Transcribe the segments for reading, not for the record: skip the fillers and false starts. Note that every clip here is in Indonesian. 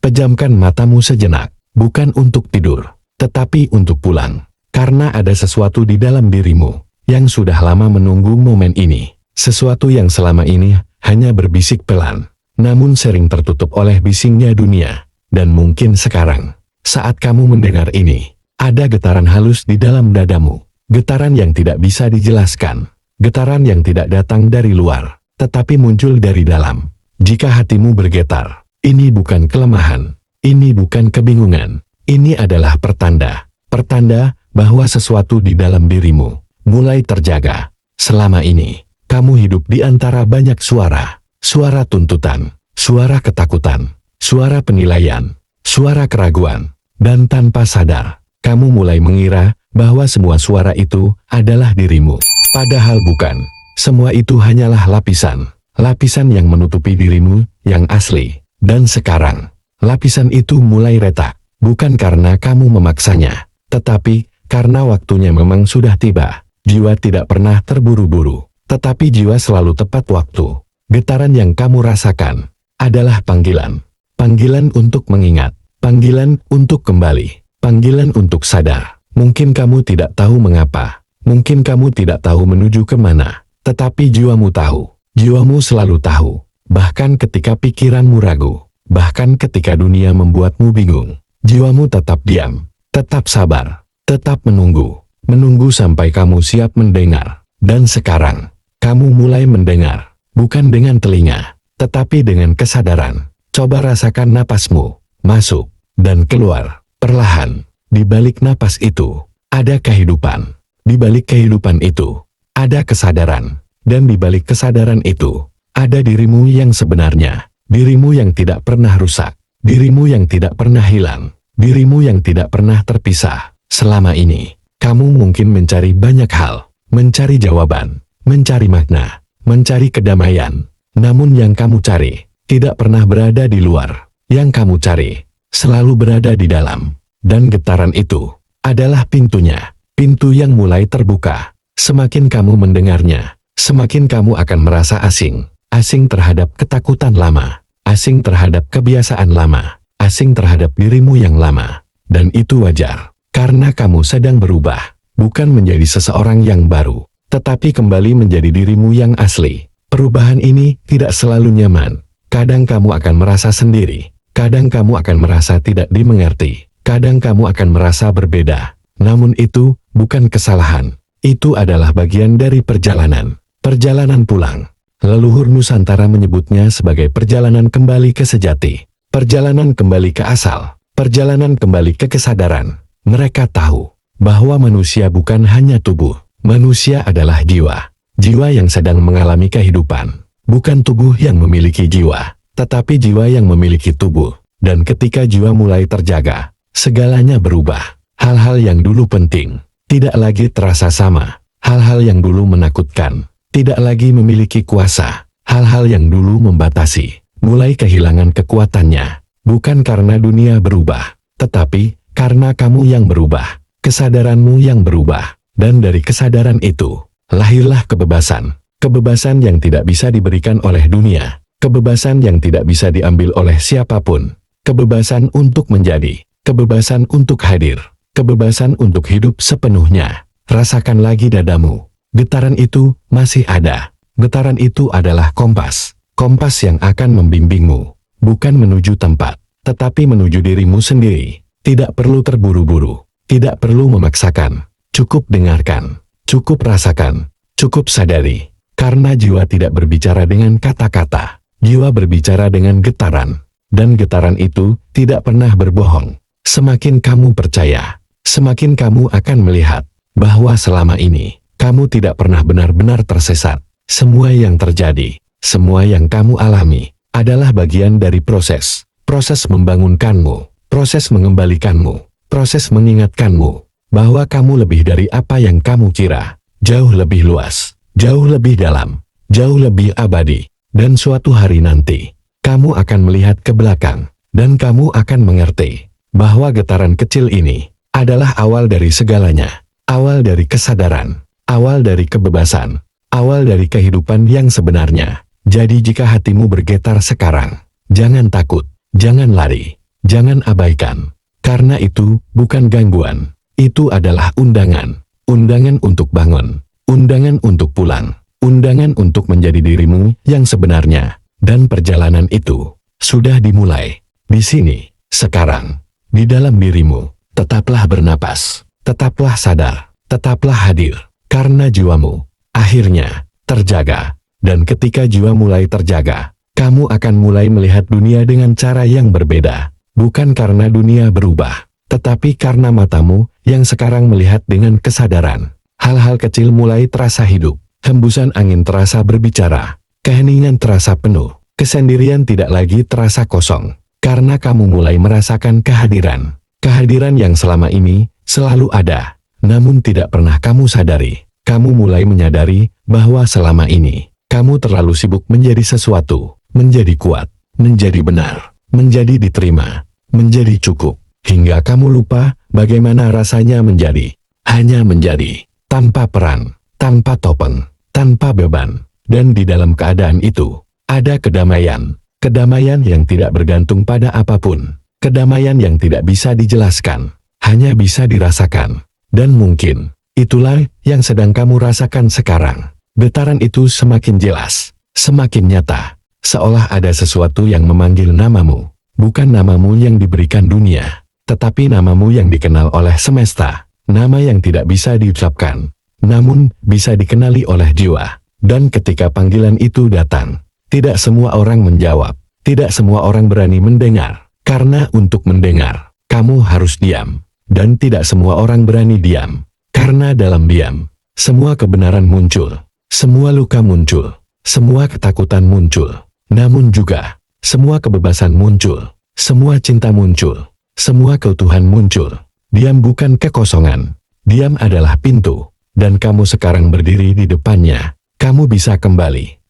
Pejamkan matamu sejenak, bukan untuk tidur, tetapi untuk pulang. Karena ada sesuatu di dalam dirimu yang sudah lama menunggu momen ini. Sesuatu yang selama ini hanya berbisik pelan, namun sering tertutup oleh bisingnya dunia. Dan mungkin sekarang, saat kamu mendengar ini, ada getaran halus di dalam dadamu. Getaran yang tidak bisa dijelaskan. Getaran yang tidak datang dari luar, tetapi muncul dari dalam. Jika hatimu bergetar, ini bukan kelemahan, ini bukan kebingungan, ini adalah pertanda. Pertanda bahwa sesuatu di dalam dirimu mulai terjaga. Selama ini, kamu hidup di antara banyak suara. Suara tuntutan, suara ketakutan, suara penilaian, suara keraguan. Dan tanpa sadar, kamu mulai mengira bahwa semua suara itu adalah dirimu. Padahal bukan. Semua itu hanyalah lapisan. Lapisan yang menutupi dirimu yang asli. Dan sekarang, lapisan itu mulai retak. Bukan karena kamu memaksanya, tetapi karena waktunya memang sudah tiba. Jiwa tidak pernah terburu-buru, tetapi jiwa selalu tepat waktu. Getaran yang kamu rasakan adalah panggilan. Panggilan untuk mengingat. Panggilan untuk kembali. Panggilan untuk sadar. Mungkin kamu tidak tahu mengapa. Mungkin kamu tidak tahu menuju kemana. Tetapi jiwamu tahu. Jiwamu selalu tahu. Bahkan ketika pikiranmu ragu. Bahkan ketika dunia membuatmu bingung. Jiwamu tetap diam. Tetap sabar. Tetap menunggu. Menunggu sampai kamu siap mendengar. Dan sekarang, kamu mulai mendengar. Bukan dengan telinga, tetapi dengan kesadaran. Coba rasakan napasmu. Masuk dan keluar, perlahan. Di balik napas itu, ada kehidupan. Di balik kehidupan itu, ada kesadaran. Dan di balik kesadaran itu, ada dirimu yang sebenarnya. Dirimu yang tidak pernah rusak. Dirimu yang tidak pernah hilang. Dirimu yang tidak pernah terpisah. Selama ini, kamu mungkin mencari banyak hal. Mencari jawaban, mencari makna, mencari kedamaian. Namun yang kamu cari, tidak pernah berada di luar. Yang kamu cari, selalu berada di dalam. Dan getaran itu adalah pintunya. Pintu yang mulai terbuka. Semakin kamu mendengarnya, semakin kamu akan merasa asing. Asing terhadap ketakutan lama. Asing terhadap kebiasaan lama. Asing terhadap dirimu yang lama. Dan itu wajar. Karena kamu sedang berubah. Bukan menjadi seseorang yang baru. Tetapi kembali menjadi dirimu yang asli. Perubahan ini tidak selalu nyaman. Kadang kamu akan merasa sendiri. Kadang kamu akan merasa tidak dimengerti. Kadang kamu akan merasa berbeda. Namun itu bukan kesalahan. Itu adalah bagian dari perjalanan. Perjalanan pulang. Leluhur Nusantara menyebutnya sebagai perjalanan kembali ke sejati. Perjalanan kembali ke asal. Perjalanan kembali ke kesadaran. Mereka tahu bahwa manusia bukan hanya tubuh. Manusia adalah jiwa. Jiwa yang sedang mengalami kehidupan. Bukan tubuh yang memiliki jiwa, tetapi jiwa yang memiliki tubuh. Dan ketika jiwa mulai terjaga, segalanya berubah. Hal-hal yang dulu penting, tidak lagi terasa sama. Hal-hal yang dulu menakutkan, tidak lagi memiliki kuasa. Hal-hal yang dulu membatasi, mulai kehilangan kekuatannya. Bukan karena dunia berubah, tetapi karena kamu yang berubah. Kesadaranmu yang berubah. Dan dari kesadaran itu, lahirlah kebebasan. Kebebasan yang tidak bisa diberikan oleh dunia. Kebebasan yang tidak bisa diambil oleh siapapun. Kebebasan untuk menjadi. Kebebasan untuk hadir. Kebebasan untuk hidup sepenuhnya. Rasakan lagi dadamu. Getaran itu masih ada. Getaran itu adalah kompas. Kompas yang akan membimbingmu. Bukan menuju tempat, tetapi menuju dirimu sendiri. Tidak perlu terburu-buru. Tidak perlu memaksakan. Cukup dengarkan. Cukup rasakan. Cukup sadari. Karena jiwa tidak berbicara dengan kata-kata. Jiwa berbicara dengan getaran. Dan getaran itu tidak pernah berbohong. Semakin kamu percaya, semakin kamu akan melihat bahwa selama ini, kamu tidak pernah benar-benar tersesat. Semua yang terjadi, semua yang kamu alami, adalah bagian dari proses. Proses membangunkanmu, proses mengembalikanmu, proses mengingatkanmu bahwa kamu lebih dari apa yang kamu kira. Jauh lebih luas, jauh lebih dalam, jauh lebih abadi. Dan suatu hari nanti, kamu akan melihat ke belakang, dan kamu akan mengerti bahwa getaran kecil ini adalah awal dari segalanya. Awal dari kesadaran, awal dari kebebasan, awal dari kehidupan yang sebenarnya. Jadi jika hatimu bergetar sekarang, jangan takut, jangan lari. Jangan abaikan. Karena itu bukan gangguan. Itu adalah undangan. Undangan untuk bangun. Undangan untuk pulang. Undangan untuk menjadi dirimu yang sebenarnya. Dan perjalanan itu sudah dimulai. Di sini, sekarang, di dalam dirimu. Tetaplah bernapas. Tetaplah sadar. Tetaplah hadir. Karena jiwamu akhirnya terjaga. Dan ketika jiwa mulai terjaga, kamu akan mulai melihat dunia dengan cara yang berbeda. Bukan karena dunia berubah, tetapi karena matamu yang sekarang melihat dengan kesadaran. Hal-hal kecil mulai terasa hidup. Hembusan angin terasa berbicara. Keheningan terasa penuh. Kesendirian tidak lagi terasa kosong. Karena kamu mulai merasakan kehadiran. Kehadiran yang selama ini selalu ada, namun tidak pernah kamu sadari. Kamu mulai menyadari bahwa selama ini kamu terlalu sibuk menjadi sesuatu, menjadi kuat, menjadi benar, menjadi diterima, menjadi cukup, hingga kamu lupa bagaimana rasanya menjadi, hanya menjadi, tanpa peran, tanpa topeng, tanpa beban. Dan di dalam keadaan itu, ada kedamaian, kedamaian yang tidak bergantung pada apapun, kedamaian yang tidak bisa dijelaskan, hanya bisa dirasakan. Dan mungkin, itulah yang sedang kamu rasakan sekarang. Getaran itu semakin jelas, semakin nyata, seolah ada sesuatu yang memanggil namamu. Bukan namamu yang diberikan dunia, tetapi namamu yang dikenal oleh semesta. Nama yang tidak bisa diucapkan, namun bisa dikenali oleh jiwa. Dan ketika panggilan itu datang, tidak semua orang menjawab, tidak semua orang berani mendengar. Karena untuk mendengar, kamu harus diam. Dan tidak semua orang berani diam. Karena dalam diam, semua kebenaran muncul. Semua luka muncul, semua ketakutan muncul, namun juga semua kebebasan muncul, semua cinta muncul, semua keutuhan muncul. Diam bukan kekosongan, diam adalah pintu, dan kamu sekarang berdiri di depannya. Kamu bisa kembali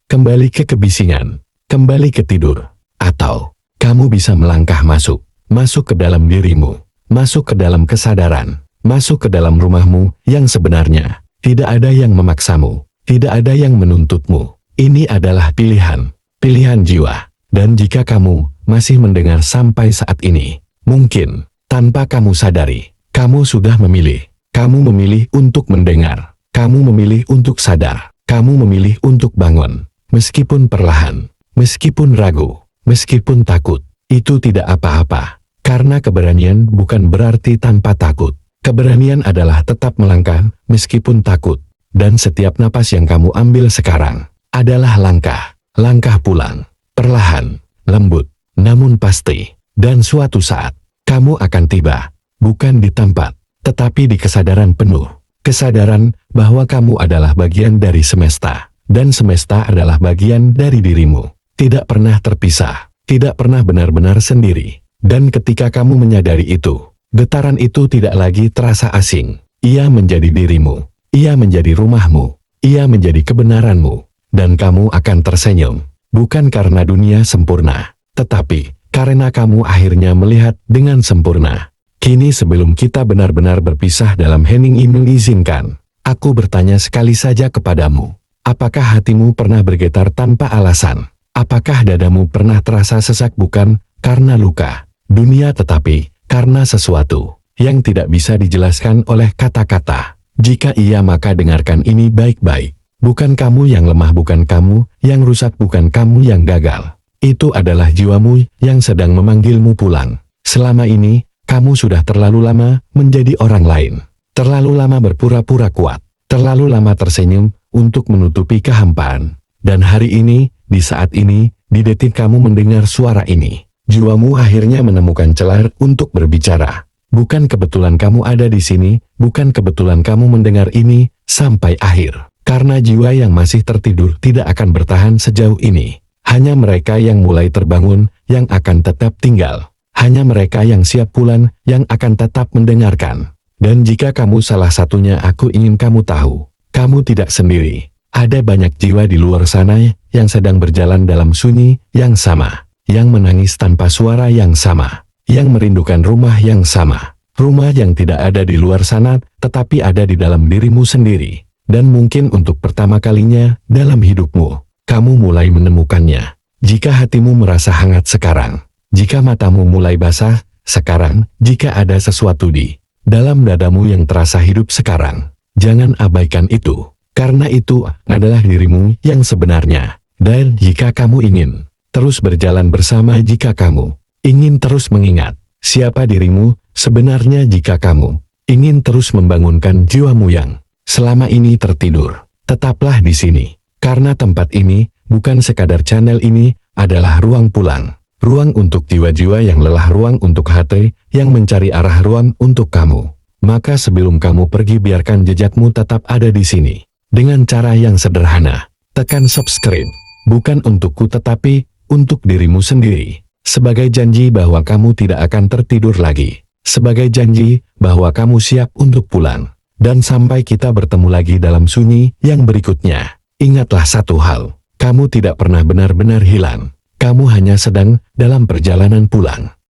ke kebisingan, kembali ke tidur, atau kamu bisa melangkah masuk ke dalam dirimu, masuk ke dalam kesadaran, masuk ke dalam rumahmu yang sebenarnya. Tidak ada yang memaksamu. Tidak ada yang menuntutmu. Ini adalah pilihan, pilihan jiwa. Dan jika kamu masih mendengar sampai saat ini, mungkin tanpa kamu sadari, kamu sudah memilih. Kamu memilih untuk mendengar. Kamu memilih untuk sadar. Kamu memilih untuk bangun. Meskipun perlahan, meskipun ragu, meskipun takut, itu tidak apa-apa. Karena keberanian bukan berarti tanpa takut. Keberanian adalah tetap melangkah meskipun takut. Dan setiap napas yang kamu ambil sekarang adalah langkah pulang, perlahan, lembut, namun pasti. Dan suatu saat, kamu akan tiba, bukan di tempat, tetapi di kesadaran penuh. Kesadaran bahwa kamu adalah bagian dari semesta, dan semesta adalah bagian dari dirimu. Tidak pernah terpisah, tidak pernah benar-benar sendiri. Dan ketika kamu menyadari itu, getaran itu tidak lagi terasa asing. Ia menjadi dirimu. Ia menjadi rumahmu, ia menjadi kebenaranmu, dan kamu akan tersenyum, bukan karena dunia sempurna, tetapi karena kamu akhirnya melihat dengan sempurna. Kini sebelum kita benar-benar berpisah dalam hening ini, izinkan aku bertanya sekali saja kepadamu, apakah hatimu pernah bergetar tanpa alasan? Apakah dadamu pernah terasa sesak bukan karena luka dunia tetapi karena sesuatu yang tidak bisa dijelaskan oleh kata-kata? Jika iya maka dengarkan ini baik-baik. Bukan kamu yang lemah, bukan kamu yang rusak, bukan kamu yang gagal. Itu adalah jiwamu yang sedang memanggilmu pulang. Selama ini, kamu sudah terlalu lama menjadi orang lain. Terlalu lama berpura-pura kuat. Terlalu lama tersenyum untuk menutupi kehampaan. Dan hari ini, di saat ini, di detik kamu mendengar suara ini, jiwamu akhirnya menemukan celah untuk berbicara. Bukan kebetulan kamu ada di sini, bukan kebetulan kamu mendengar ini sampai akhir. Karena jiwa yang masih tertidur tidak akan bertahan sejauh ini. Hanya mereka yang mulai terbangun yang akan tetap tinggal. Hanya mereka yang siap pulang yang akan tetap mendengarkan. Dan jika kamu salah satunya, aku ingin kamu tahu, kamu tidak sendiri. Ada banyak jiwa di luar sana yang sedang berjalan dalam sunyi yang sama, yang menangis tanpa suara yang sama, yang merindukan rumah yang sama, rumah yang tidak ada di luar sana, tetapi ada di dalam dirimu sendiri. Dan mungkin untuk pertama kalinya dalam hidupmu, kamu mulai menemukannya. Jika hatimu merasa hangat sekarang, Jika matamu mulai basah, sekarang, jika ada sesuatu di dalam dadamu yang terasa hidup sekarang, jangan abaikan itu. Karena itu adalah dirimu yang sebenarnya. Dan jika kamu ingin terus berjalan bersama, jika kamu ingin terus mengingat siapa dirimu sebenarnya, jika kamu ingin terus membangunkan jiwamu yang selama ini tertidur, tetaplah di sini. Karena tempat ini bukan sekadar channel, ini adalah ruang pulang. Ruang untuk jiwa-jiwa yang lelah, ruang untuk hati yang mencari arah, ruang untuk kamu. Maka sebelum kamu pergi, biarkan jejakmu tetap ada di sini. Dengan cara yang sederhana, tekan subscribe. Bukan untukku tetapi untuk dirimu sendiri. Sebagai janji bahwa kamu tidak akan tertidur lagi. Sebagai janji bahwa kamu siap untuk pulang. Dan sampai kita bertemu lagi dalam sunyi yang berikutnya. Ingatlah satu hal, kamu tidak pernah benar-benar hilang. Kamu hanya sedang dalam perjalanan pulang.